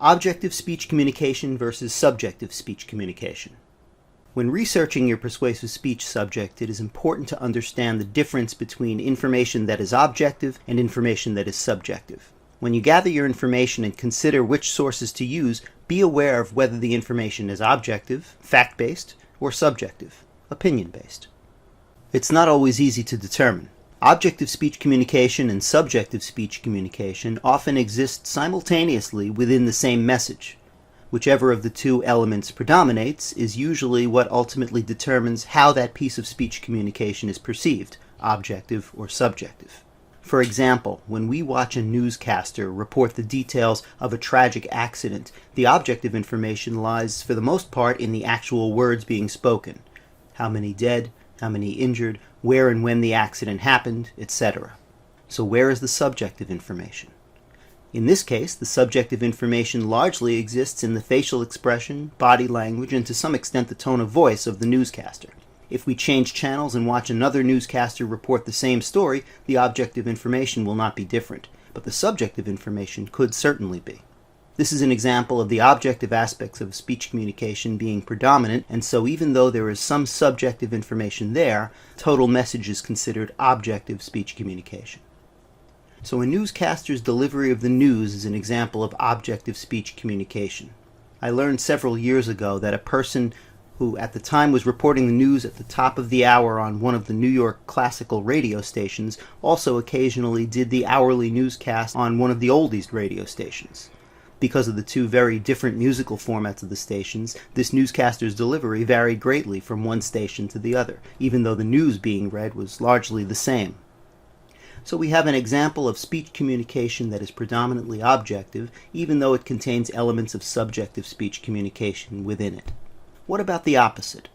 Objective speech communication versus subjective speech communication. When researching your persuasive speech subject, it is important to understand the difference between information that is objective and information that is subjective. When you gather your information and consider which sources to use, be aware of whether the information is objective, fact-based, or subjective, opinion-based. It's not always easy to determine. Objective speech communication and subjective speech communication often exist simultaneously within the same message. Whichever of the two elements predominates is usually what ultimately determines how that piece of speech communication is perceived, objective or subjective. For example, when we watch a newscaster report the details of a tragic accident, the objective information lies for the most part in the actual words being spoken. How many dead, how many injured, where and when the accident happened, etc. So where is the subjective information? In this case, the subjective information largely exists in the facial expression, body language, and to some extent the tone of voice of the newscaster. If we change channels and watch another newscaster report the same story, the objective information will not be different, but the subjective information could certainly be. This is an example of the objective aspects of speech communication being predominant, and so even though there is some subjective information there, total message is considered objective speech communication. So a newscaster's delivery of the news is an example of objective speech communication. I learned several years ago that a person who at the time was reporting the news at the top of the hour on one of the New York classical radio stations also occasionally did the hourly newscast on one of the oldies radio stations. Because of the two very different musical formats of the stations, this newscaster's delivery varied greatly from one station to the other, even though the news being read was largely the same. So we have an example of speech communication that is predominantly objective, even though it contains elements of subjective speech communication within it. What about the opposite?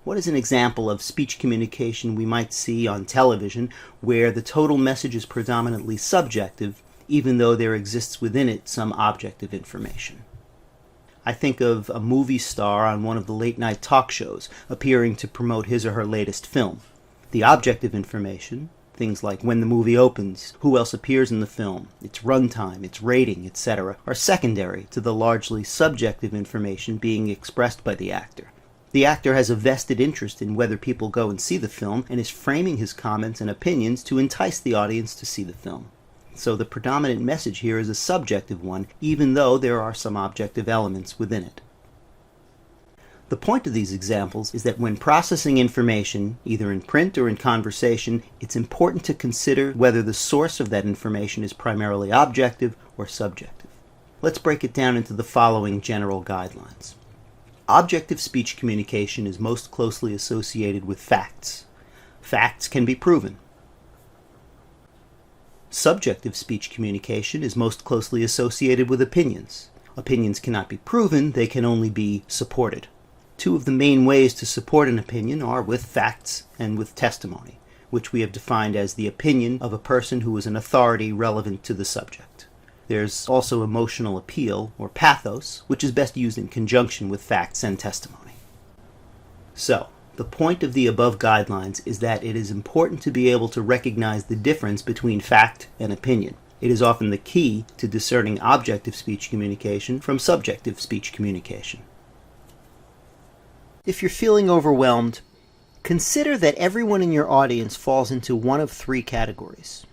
What is an example of speech communication we might see on television where the total message is predominantly subjective, even though there exists within it some objective information? I think of a movie star on one of the late-night talk shows appearing to promote his or her latest film. The objective information, things like when the movie opens, who else appears in the film, its runtime, its rating, etc., are secondary to the largely subjective information being expressed by the actor. The actor has a vested interest in whether people go and see the film and is framing his comments and opinions to entice the audience to see the film. So the predominant message here is a subjective one, even though there are some objective elements within it. The point of these examples is that when processing information, either in print or in conversation, it's important to consider whether the source of that information is primarily objective or subjective. Let's break it down into the following general guidelines. Objective speech communication is most closely associated with facts. Facts can be proven. Subjective speech communication is most closely associated with opinions. Opinions cannot be proven, they can only be supported. Two of the main ways to support an opinion are with facts and with testimony, which we have defined as the opinion of a person who is an authority relevant to the subject. There's also emotional appeal, or pathos, which is best used in conjunction with facts and testimony. So, the point of the above guidelines is that it is important to be able to recognize the difference between fact and opinion. It is often the key to discerning objective speech communication from subjective speech communication. If you're feeling overwhelmed, consider that everyone in your audience falls into one of three categories.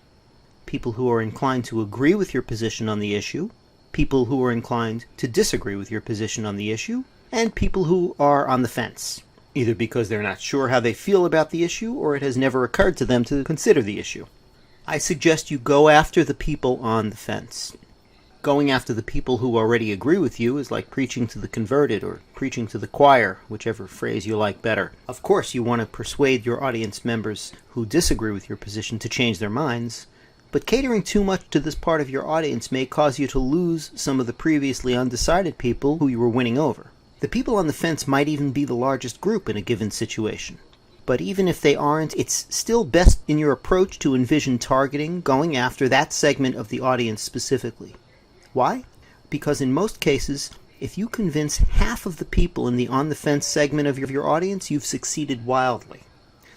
People who are inclined to agree with your position on the issue, people who are inclined to disagree with your position on the issue, and people who are on the fence, either because they're not sure how they feel about the issue or it has never occurred to them to consider the issue. I suggest you go after the people on the fence. Going after the people who already agree with you is like preaching to the converted or preaching to the choir, whichever phrase you like better. Of course, you want to persuade your audience members who disagree with your position to change their minds, but catering too much to this part of your audience may cause you to lose some of the previously undecided people who you were winning over. The people on the fence might even be the largest group in a given situation. But even if they aren't, it's still best in your approach to envision targeting, going after that segment of the audience specifically. Why? Because in most cases, if you convince half of the people in the on-the-fence segment of your audience, you've succeeded wildly.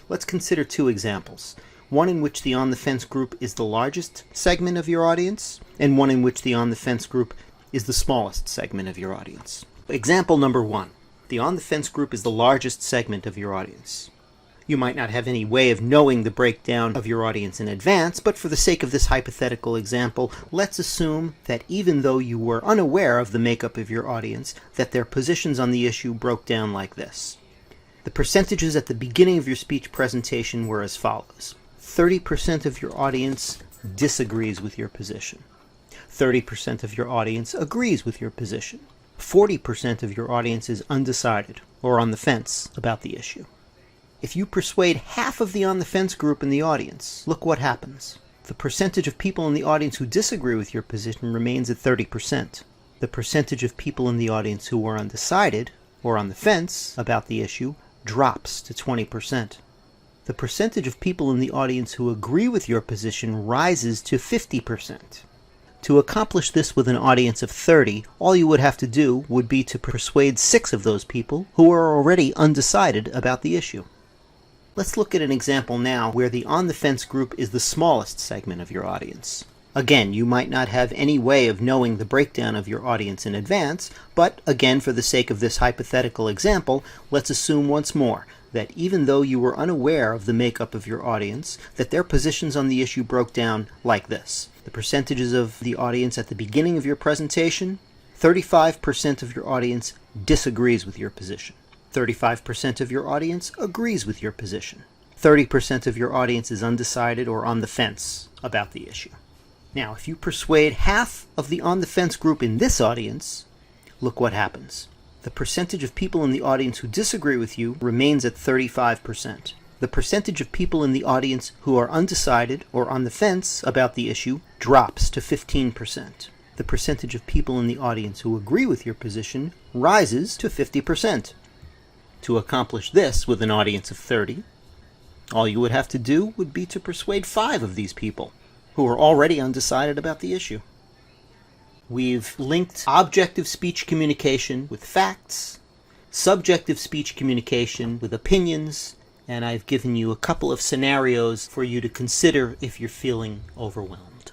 Let's consider two examples. One in which the on-the-fence group is the largest segment of your audience, and one in which the on-the-fence group is the smallest segment of your audience. Example number 1. The on-the-fence group is the largest segment of your audience. You might not have any way of knowing the breakdown of your audience in advance, but for the sake of this hypothetical example, let's assume that even though you were unaware of the makeup of your audience, that their positions on the issue broke down like this. The percentages at the beginning of your speech presentation were as follows. 30% of your audience disagrees with your position. 30% of your audience agrees with your position. 40% of your audience is undecided or on the fence about the issue. If you persuade half of the on-the-fence group in the audience, look what happens. The percentage of people in the audience who disagree with your position remains at 30%. The percentage of people in the audience who are undecided, or on the fence, about the issue drops to 20%. The percentage of people in the audience who agree with your position rises to 50%. To accomplish this with an audience of 30, all you would have to do would be to persuade 6 of those people who are already undecided about the issue. Let's look at an example now where the on-the-fence group is the smallest segment of your audience. Again, you might not have any way of knowing the breakdown of your audience in advance, but again, for the sake of this hypothetical example, let's assume once more that even though you were unaware of the makeup of your audience, that their positions on the issue broke down like this. The percentages of the audience at the beginning of your presentation, 35% of your audience disagrees with your position. 35% of your audience agrees with your position. 30% of your audience is undecided or on the fence about the issue. Now, if you persuade half of the on-the-fence group in this audience, look what happens. The percentage of people in the audience who disagree with you remains at 35%. The percentage of people in the audience who are undecided or on the fence about the issue drops to 15%. The percentage of people in the audience who agree with your position rises to 50%. To accomplish this with an audience of 30, all you would have to do would be to persuade 5 of these people who are already undecided about the issue. We've linked objective speech communication with facts, subjective speech communication with opinions, and I've given you a couple of scenarios for you to consider if you're feeling overwhelmed.